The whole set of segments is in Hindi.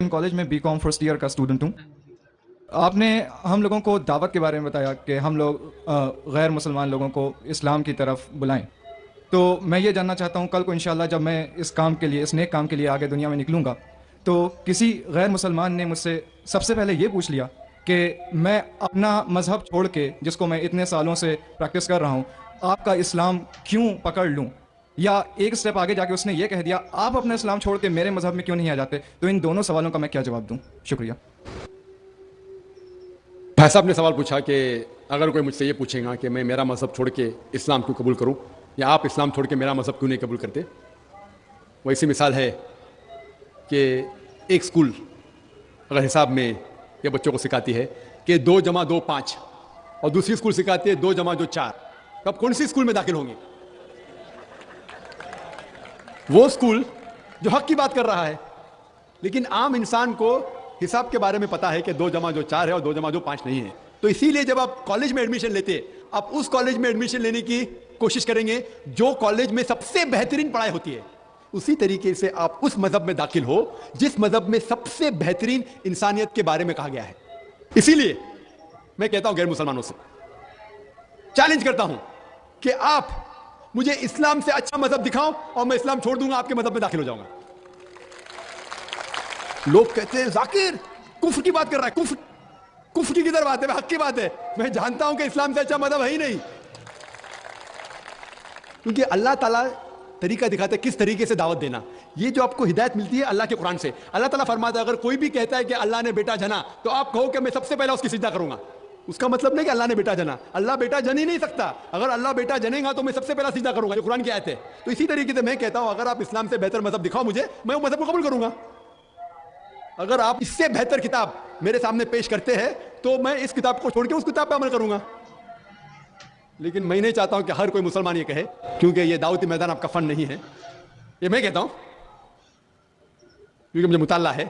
मिशन कॉलेज में बीकॉम फर्स्ट ईयर का स्टूडेंट हूँ। आपने हम लोगों को दावत के बारे में बताया कि हम लोग गैर मुसलमान लोगों को इस्लाम की तरफ बुलाएं। तो मैं ये जानना चाहता हूँ, कल को इंशाल्लाह जब मैं इस काम के लिए, इस नेक काम के लिए आगे दुनिया में निकलूँगा, तो किसी गैर मुसलमान ने मुझसे सबसे पहले ये पूछ लिया कि मैं अपना मज़हब छोड़ के, जिसको मैं इतने सालों से प्रैक्टिस कर रहा हूँ, आपका इस्लाम क्यों पकड़ लूँ, या एक स्टेप आगे जाके उसने ये कह दिया आप अपना इस्लाम छोड़ के मेरे मज़हब में क्यों नहीं आ जाते। तो इन दोनों सवालों का मैं क्या जवाब दूँ? शुक्रिया। भाई साहब ने सवाल पूछा कि अगर कोई मुझसे ये पूछेगा कि मैं मेरा मज़हब छोड़ के इस्लाम क्यों कबूल करूं, या आप इस्लाम छोड़ के मेरा मज़हब क्यों नहीं कबूल करते। वैसी मिसाल है कि एक स्कूल अगर हिसाब में ये बच्चों को सिखाती है कि 2 + 2 5, और दूसरी स्कूल सिखाती है 2 + 2 4, तो आप कौन सी स्कूल में दाखिल होंगे? वो स्कूल जो हक की बात कर रहा है, लेकिन आम इंसान को हिसाब के बारे में पता है कि 2 + 2 4 है और 2 + 2 5 नहीं है। तो इसीलिए जब आप कॉलेज में एडमिशन लेते, आप उस कॉलेज में एडमिशन लेने की कोशिश करेंगे जो कॉलेज में सबसे बेहतरीन पढ़ाई होती है। उसी तरीके से आप उस मजहब में दाखिल हो जिस मजहब में सबसे बेहतरीन इंसानियत के बारे में कहा गया है। इसीलिए मैं कहता हूं गैर मुसलमानों से चैलेंज करता हूं कि आप मुझे इस्लाम से अच्छा मजहब दिखाओ और मैं इस्लाम छोड़ दूंगा, आपके मजहब में दाखिल हो जाऊंगा। लोग कहते हैं जाकिर कुफ्र की बात कर रहा है। कुफ्र की किधर बात है? हक की बात है। मैं जानता हूं कि इस्लाम से अच्छा मजहब है ही नहीं, क्योंकि अल्लाह ताला तरीका दिखाता है किस तरीके से दावत देना। ये जो आपको हिदायत मिलती है अल्लाह के कुरान से, अल्लाह ताला फरमाता है अगर कोई भी कहता है कि अल्लाह ने बेटा जना, तो आप कहो कि मैं सबसे पहले उसकी सिजदा करूंगा। उसका मतलब नहीं कि अल्लाह ने बेटा जना, अल्लाह बेटा जन ही नहीं सकता। अगर अल्लाह बेटा जनेगा तो मैं सबसे पहला सिजदा करूंगा, ये कुरान की आयत है। तो इसी तरीके से मैं कहता हूं अगर आप इस्लाम से बेहतर मजहब दिखाओ मुझे, मैं वो मजहब को कबूल करूंगा। अगर आप इससे बेहतर किताब मेरे सामने पेश करते हैं तो मैं इस किताब को छोड़ के उस किताब पर अमल करूंगा। लेकिन मैं नहीं चाहता हूं कि हर कोई मुसलमान ये कहे, क्योंकि ये दावती मैदान आपका फन नहीं है। ये मैं कहता हूं क्योंकि मुझे मुताल्ला है।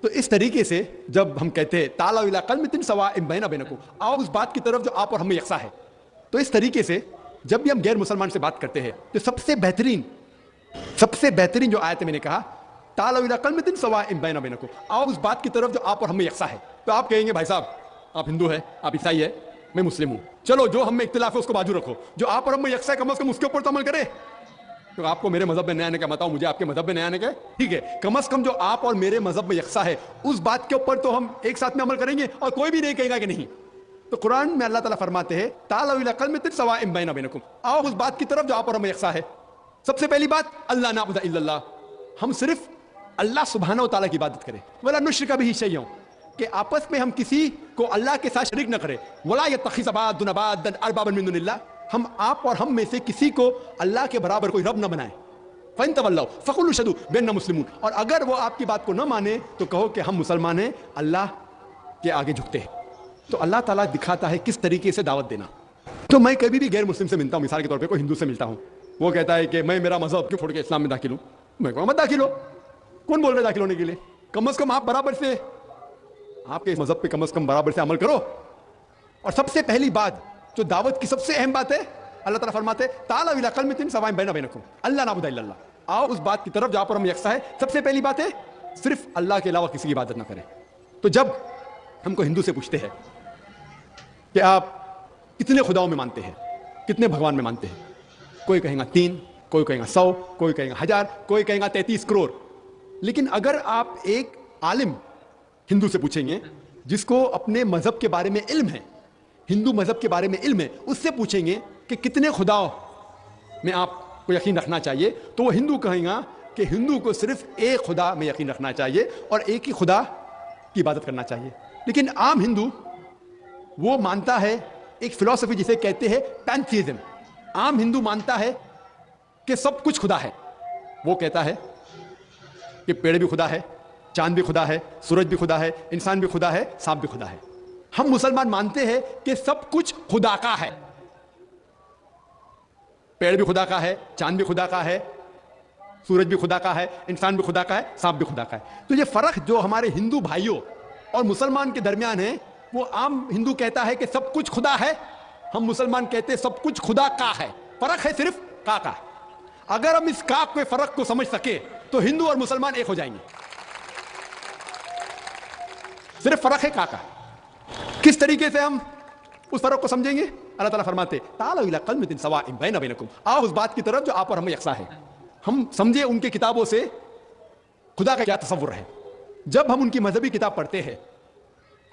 तो इस तरीके से जब हम कहते हैं ताला इला कलमतिन सवाइन बैना बैनकुम, आओ उस बात की तरफ जो आप और हम में यकसा है। तो इस तरीके से जब भी हम गैर मुसलमान से बात करते हैं तो सबसे बेहतरीन जो आयत मैंने कहा ताला इला कलमतिन सवाइन बैना बैनकुम, आओ उस बात की तरफ जो आप और हम में यकसा है। तो आप कहेंगे भाई साहब आप हिंदू है, आप ईसाई है, मैं मुस्लिम हूं, चलो जो हम में इख्तिलाफ है उसको बाजू रखो, जो आप और हम में यकसा है कम से कम उसके ऊपर तो अमल करें। तो आपको मेरे मजहब में नया आने का बताओ, मुझे आपके मजहब में नया आने का, ठीक है, कम से कम जो आप और मेरे मजहब में यकसा है उस बात के ऊपर तो हम एक साथ में अमल करेंगे और कोई भी नहीं कहेगा कि नहीं। तो कुरान में अल्लाह ताला फरमाते हैं ताला इला कलमतिन सवाइन बैना बैनकुम, आओ उस बात की तरफ जो आप और हम यकसा है। सबसे पहली बात अल्लाह नाबुदा इल्लल्लाह, हम सिर्फ अल्लाह सुब्हानहू व तआला की इबादत करें। वला नुश्रिका बिही शैय्अन, कि आपस में हम किसी को अल्लाह के साथ शरीक न करें। वला यत्तखिज़ बादुना बादन अरबाबन मिन दुनिल्लाह, हम आप और हम में से किसी को अल्लाह के बराबर कोई रब न बनाए। फ़इन तवल्लौ फ़क़ुलू अशहदू बिअन्ना मुस्लिमून, और अगर वो आपकी बात को न माने तो कहो कि हम मुसलमान हैं, अल्लाह के आगे झुकते हैं। तो अल्लाह ताला दिखाता है किस तरीके से दावत देना। तो मैं कभी भी गैर मुस्लिम से मिलता हूँ, मिसाल के तौर पर कोई हिंदू से मिलता हूँ, वो कहता है कि मैं मेरा मजहब क्यों छोड़ के इस्लाम में दाखिल हूँ। मैं कहूँ मत दाखिल हो, कौन बोल रहे दाखिल होने के लिए? कम से कम आप बराबर से आपके मजहब पे कम से कम बराबर से अमल करो। और सबसे पहली बात जो दावत की सबसे अहम बात है, अल्लाह ताला फरमाते हैं ताला इला कलमतिन सवाइन बैना बैनकुम अल्लाह नाबुदा इल्लल्लाह, आओ उस बात की तरफ जहां पर हम यकसा है। सबसे पहली बात है सिर्फ अल्लाह के अलावा किसी की इबादत ना करें। तो जब हमको हिंदू से पूछते हैं कि आप कितने खुदाओं में मानते हैं, कितने भगवान में मानते हैं, कोई कहेगा 3, कोई कहेगा 100, कोई कहेगा 1000, कोई कहेगा 33 करोड़। लेकिन अगर आप एक आलिम हिंदू से पूछेंगे जिसको अपने मजहब के बारे में इल्म है, हिंदू मजहब के बारे में इल्म है, उससे पूछेंगे कि कितने खुदाओं में आपको यकीन रखना चाहिए, तो वो हिंदू कहेगा कि हिंदू को सिर्फ एक खुदा में यकीन रखना चाहिए और एक ही खुदा की इबादत करना चाहिए। लेकिन आम हिंदू वो मानता है एक फिलॉसफी जिसे कहते हैं पैंथीइज्म। आम हिंदू मानता है कि सब कुछ खुदा है। वो कहता है कि पेड़ भी खुदा है, चांद भी खुदा है, सूरज भी खुदा है, इंसान भी खुदा है, सांप भी खुदा है। हम मुसलमान मानते हैं कि सब कुछ खुदा का है, पेड़ भी खुदा का है, चांद भी खुदा का है, सूरज भी खुदा का है, इंसान भी खुदा का है, सांप भी खुदा का है। तो ये फर्क जो हमारे हिंदू भाइयों और मुसलमान के दरमियान है, वो आम हिंदू कहता है कि सब कुछ खुदा है, हम मुसलमान कहते हैं सब कुछ खुदा का है। फर्क है सिर्फ का। अगर हम इस का के फर्क को समझ सके तो हिंदू और मुसलमान एक हो जाएंगे। सिर्फ फर्क है का। किस तरीके से हम उस फर्क को समझेंगे? अल्लाह ताला फरमाते ताला इला कलमतिन सवाइन बैना बैनकुम, आओ उस बात की तरफ जो आप और हम यकसा है। हम समझे उनके किताबों से खुदा का क्या तसव्वुर है। जब हम उनकी मजहबी किताब पढ़ते हैं,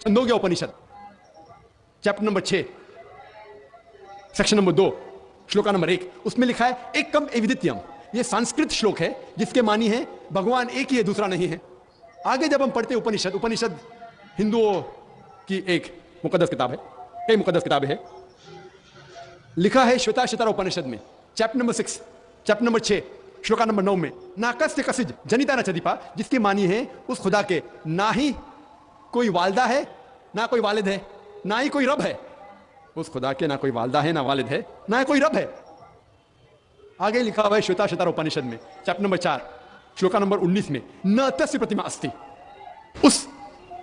Chandogya Upanishad chapter number 6 section number 2 श्लोका नंबर 1, उसमें लिखा है एकम एविदित्यम। यह संस्कृत श्लोक है जिसके मानी है भगवान एक ही है, दूसरा नहीं है। आगे जब हम पढ़ते उपनिषद, उपनिषद हिंदुओं की एक मुकद्दस किताब है, कई मुकद्दस किताबें हैं। लिखा है श्वेताश्वतर उपनिषद में chapter number 6 chapter number 6 shloka number 9 में नाकस्य कसिज जनिता न चदीपा, जिसकी मानी है उस खुदा के ना ही कोई वालदा है ना कोई वालिद है, ना ही कोई रब है। उस खुदा के ना कोई वालदा है ना वालिद है, ना ही कोई रब है। आगे लिखा हुआ है श्वेताश्वतर उपनिषद में चैप्टर नंबर 4 श्लोका नंबर 19 में न तस्य प्रतिमा अस्ति, उस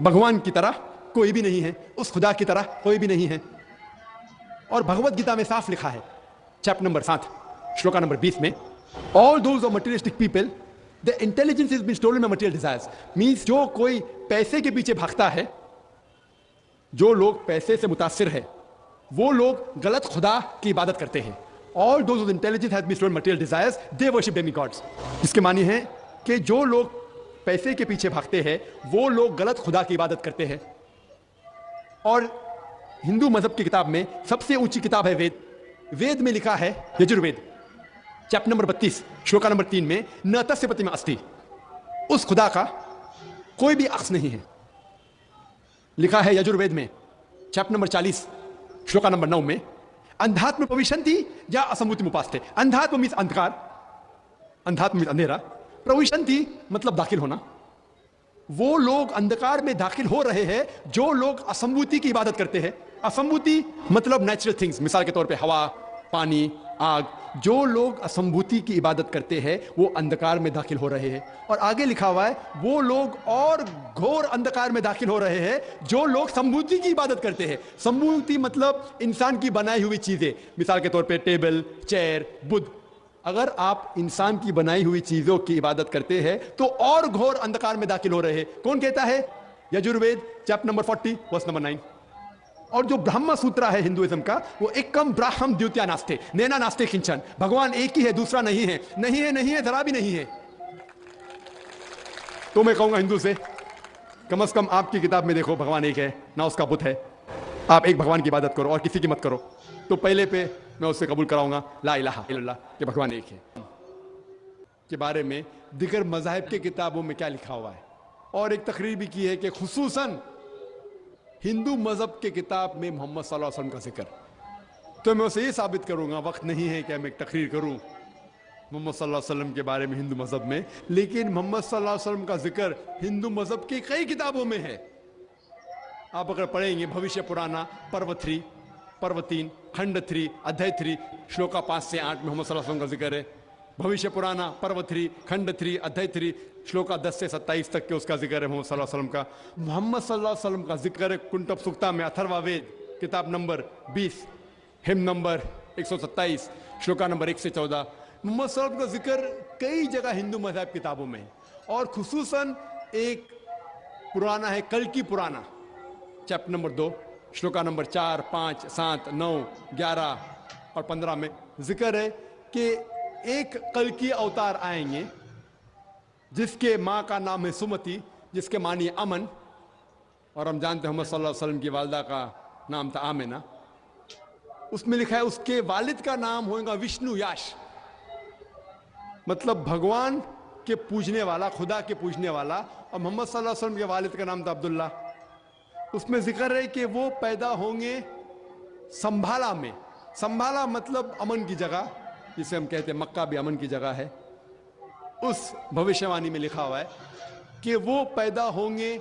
भगवान की तरह कोई भी नहीं है, उस खुदा की तरह कोई भी नहीं है। और भगवत गीता में साफ लिखा है चैप्टर नंबर 7 श्लोका नंबर 20 में all those of materialistic people the intelligence is been stolen by material desires, means जो कोई पैसे के पीछे भागता है, जो लोग पैसे से मुतासिर है, वो लोग गलत खुदा की इबादत करते हैं। All those of intelligence has been stolen material desires they worship demigods, जिसके मानी है कि जो लोग पैसे के पीछे भागते हैं वो लोग गलत खुदा की इबादत करते हैं। और हिंदू मजहब की किताब में सबसे ऊंची किताब है वेद। वेद में लिखा है Yajurveda chapter number 32 shloka number 3 में न तस्य प्रतिमा अस्ति, उस खुदा का कोई भी अक्स नहीं है। लिखा है यजुर्वेद में चैप्टर नंबर 40 श्लोका नंबर 9 में अंधात्म प्रविशन्ति या असंभूति मुपास्ते। अंधात्म मीन्स अंधकार, अंधात्म मीन्स अंधेरा, प्रविशन्ति मतलब दाखिल होना। वो लोग अंधकार में दाखिल हो रहे हैं जो लोग असंभूति की इबादत करते हैं। असंभूति मतलब नेचुरल थिंग्स, मिसाल के तौर पे हवा, पानी, आग। जो लोग असंभूति की इबादत करते हैं वो अंधकार में दाखिल हो रहे हैं। और आगे लिखा हुआ है वो लोग और घोर अंधकार में दाखिल हो रहे हैं जो लोग संभूति की इबादत करते हैं। संभूति मतलब इंसान की बनाई हुई चीजें, मिसाल के तौर पे टेबल, चेयर, बुद्ध। अगर आप इंसान की बनाई हुई चीजों की इबादत करते हैं तो और घोर अंधकार में दाखिल हो रहे हैं। कौन कहता है? Yajurveda chapter number 40 verse number 9। और जो ब्रह्म सूत्र है हिंदुइज्म का, वो एकम ब्राह्म द्वितीया नास्ते नैना नास्ते किंचन, भगवान एक ही है, दूसरा नहीं है, नहीं है, नहीं है, जरा भी नहीं है। तो मैं कहूंगा हिंदू से कम से कम आपकी किताब में देखो भगवान एक है, ना उसका बुत है। आप एक भगवान की इबादत करो और किसी की मत करो। तो पहले पे मैं उससे कबूल कराऊंगा ला इलाहा इल्लल्लाह कि भगवान एक है। के बारे में दिगर मज़ाहिब के किताबों में क्या लिखा हुआ है, और एक तकरीर भी की है कि खुसूसन हिंदू मजहब के किताब में मोहम्मद सल्लल्लाहु अलैहि वसल्लम का जिक्र। तो मैं उसे ये साबित करूंगा, वक्त नहीं है कि मैं एक तकरीर करूं मोहम्मद सल्लल्लाहु अलैहि वसल्लम के बारे में हिंदू मजहब में, लेकिन मोहम्मद सल्लल्लाहु अलैहि वसल्लम का जिक्र हिंदू मजहब की कई किताबों में है। आप अगर पढ़ेंगे भविष्य पुराना पर्व 3, पर्व 3, खंड 3, अध्याय 3 श्लोका 5 से 8 में मोहम्मद सल्लल्लाहु अलैहि वसल्लम का जिक्र है। भविष्य पुराना पर्व 3, खंड 3, अध्याय 3 श्लोका 10 से 27 तक के उसका जिक्र है मोहम्मद सल्लल्लाहु अलैहि वसल्लम का। मोहम्मद सल्लल्लाहु अलैहि वसल्लम का जिक्र है कुंटब सुक्ता में, अथर्ववेद किताब नंबर 20 हिम नंबर 127 श्लोका नंबर 1 से 14। मोहम्मद सल्लल्लाहु अलैहि वसल्लम का जिक्र कई जगह हिंदू मज़हब किताबों में है। और खुसूसन एक पुराना है कल की पुराना चैप्टर नंबर 2 श्लोका नंबर 4, 5, 7, 9, 11 और 15 में जिक्र है कि एक कल की अवतार आएंगे जिसके माँ का नाम है सुमति, जिसके मानी अमन। और हम जानते हैं मोहम्मद सल्लल्लाहु अलैहि वसल्लम की वालदा का नाम था आमिना। उसमें लिखा है उसके वालिद का नाम होगा विष्णु याश, मतलब भगवान के पूजने वाला, खुदा के पूजने वाला। और मोहम्मद सल्लल्लाहु अलैहि वसल्लम के वालिद का नाम था अब्दुल्ला। उसमें जिक्र है कि वो पैदा होंगे संभाला में। संभाला मतलब अमन की जगह, जिसे हम कहते हैं मक्का भी अमन की जगह है। उस भविष्यवाणी में लिखा हुआ है कि वो पैदा होंगे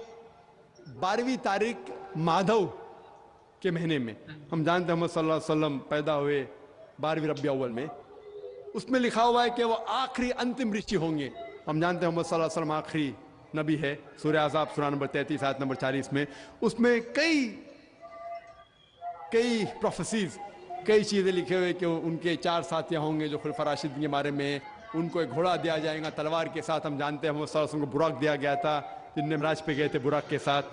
12वीं तारीख माधव के महीने में। हम जानते हैं मोहम्मद सल्लल्लाहु अलैहि वसल्लम पैदा हुए 12वीं रबी अव्वल में। उसमें लिखा हुआ है कि वो आखिरी अंतिम ऋषि होंगे। हम जानते हैं मोहम्मद सल्लल्लाहु अलैहि वसल्लम आखिरी नबी है। सूरह अहज़ाब सूरह नंबर 33 आयत नंबर 40 में उसमें कई प्रोफेसीज, कई चीज़ें लिखे हुए कि उनके 4 साथियाँ होंगे जो खुलफा राशिदीन के बारे में। उनको एक घोड़ा दिया जाएगा तलवार के साथ। हम जानते हैं मोहम्मद सल्लल्लाहु अलैहि वसल्लम को बुराक दिया गया था दिन मेराज पे गए थे बुराक के साथ,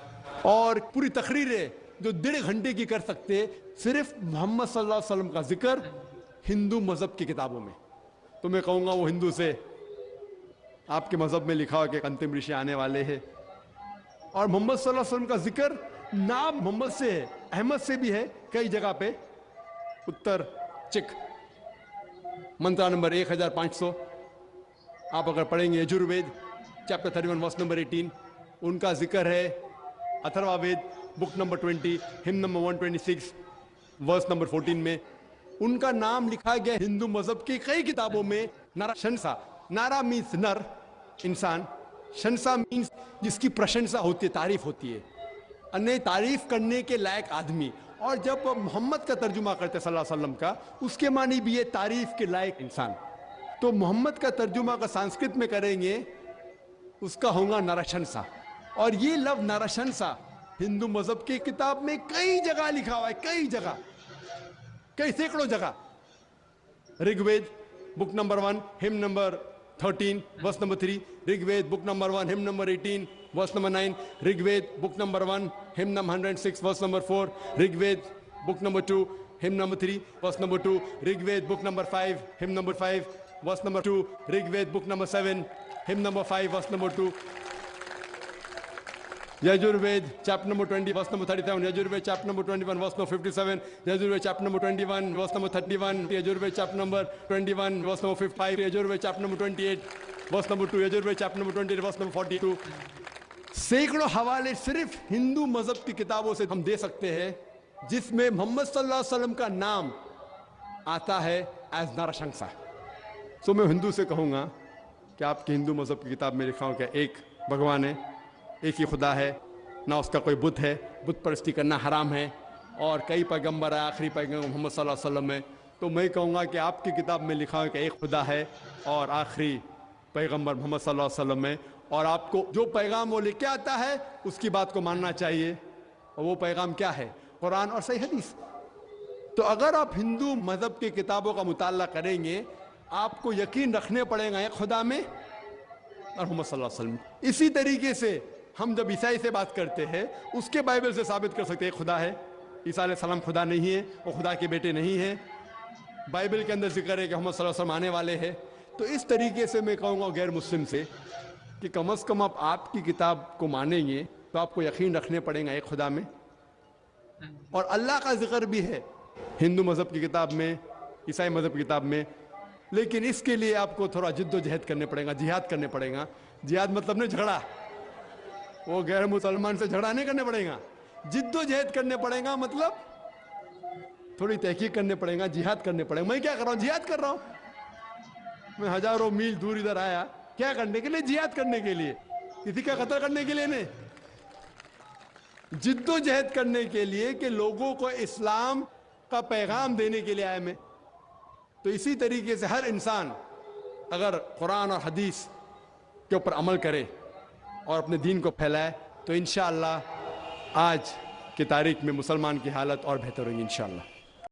और पूरी तकरीरें जो 1.5 घंटे की कर सकते सिर्फ मोहम्मद सल्लल्लाहु अलैहि वसल्लम का जिक्र हिंदू मजहब की किताबों में। तो मैं कहूँगा वो हिंदू से, आपके मजहब में लिखा हो कि अंतिम ऋषि आने वाले हैं, और मोहम्मद सल्लल्लाहु अलैहि वसल्लम का जिक्र नाम मोहम्मद से है, अहमद से भी है कई जगह पे। उत्तर चिक मंत्रा नंबर 1500 आप अगर पढ़ेंगे, यजुर्वेद चैप्टर 31 वर्स नंबर 18 उनका जिक्र है। Atharvaveda book number 20 hymn number 126 verse number 14 में उनका नाम लिखा गया हिंदू मजहब की कई किताबों में। नारा शंसा, नारा मीन्स नर इंसान, शंसा मीन्स जिसकी प्रशंसा होती है, तारीफ होती है, अन्य तारीफ करने के लायक आदमी। और जब मोहम्मद का तर्जुमा करते सल्लल्लाहु अलैहि वसल्लम का, उसके मानी भी है तारीफ के लायक इंसान। तो मोहम्मद का तर्जुमा का संस्कृत में करेंगे, उसका होगा नरशंसा। और ये लफ्ज नरशंसा हिंदू मजहब की किताब में कई जगह लिखा हुआ है, कई जगह, कई सैकड़ों जगह। Rigveda book number 1 hymn number 13 verse number 3, Rigveda book number 1 hymn number 18 verse number 9, Rigveda book number 1 hymn number 106 verse number 4, Rigveda book number 2 hymn number 3 verse number 2, Rigveda book number 5 hymn number 5 verse number 2, Rigveda book number 7 hymn number 5 verse number 2, Yajurveda chapter number 20 verse number 37, Yajurveda chapter number 21 verse number 57, Yajurveda chapter number 21 verse number 31, Yajurveda chapter number 21 verse number 55, Yajurveda chapter number 28 verse number 2, Yajurveda chapter number 28 verse number 42। सैकड़ों हवाले सिर्फ हिंदू मजहब की किताबों से हम दे सकते हैं जिसमें मोहम्मद सल्लल्लाहु अलैहि वसल्लम का नाम आता है एज नरशंसा। सो मैं हिंदू से कहूँगा कि आपके हिंदू मजहब की किताब में लिखा हो कि एक भगवान है, एक ही खुदा है, ना उसका कोई बुत है, बुत परस्ती करना हराम है, और कई पैगंबर है, आखिरी पैगंबर मोहम्मद सल्लल्लाहु अलैहि वसल्लम है। तो मैं कहूँगा कि आपकी किताब में लिखा है कि एक खुदा है और आखिरी पैगंबर मोहम्मद सल्लल्लाहु अलैहि वसल्लम है, और आपको जो पैगाम वो लेके आता है उसकी बात को मानना चाहिए। और वो पैगाम क्या है? कुरान और सही हदीस। तो अगर आप हिंदू मजहब की किताबों का मुताला करेंगे, आपको यकीन रखने पड़ेगा एक खुदा में और मोहम्मद सल्लल्लाहु अलैहि वसल्लम। इसी तरीके से हम जब ईसाई से बात करते हैं, उसके बाइबल से साबित कर सकते हैं खुदा है। ईसा अलैहिस्सलाम खुदा नहीं है, वो खुदा के बेटे नहीं है। बाइबल के अंदर जिक्र है कि मोहम्मद सल्लल्लाहु अलैहि वसल्लम आने वाले हैं। तो इस तरीके से मैं कहूँगा गैर मुस्लिम से कि कम से कम आप आपकी किताब को मानेंगे तो आपको यकीन रखने पड़ेगा एक खुदा में। और अल्लाह का जिक्र भी है हिंदू मजहब की किताब में, ईसाई मजहब की किताब में, लेकिन इसके लिए आपको थोड़ा जिद्दोजहद करने पड़ेगा, जिहाद करने पड़ेगा। जिहाद मतलब नहीं झगड़ा, वो गैर मुसलमान से झगड़ा नहीं करने पड़ेगा, जिद्दोजहद करने पड़ेगा, मतलब थोड़ी तहकीक करने पड़ेगा, जिहाद करने पड़ेगा। मैं क्या कर रहा हूँ? जिहाद कर रहा हूँ। मैं हजारों मील दूर इधर आया क्या करने के लिए? जिहाद करने के लिए, किसी का कत्ल करने के लिए नहीं, जिद्दोजहद करने के लिए कि लोगों को इस्लाम का पैगाम देने के लिए आया मैं। तो इसी तरीके से हर इंसान अगर कुरान और हदीस के ऊपर अमल करे और अपने दीन को फैलाए तो इंशाअल्लाह आज की तारीख में मुसलमान की हालत और बेहतर होगी इंशाअल्लाह।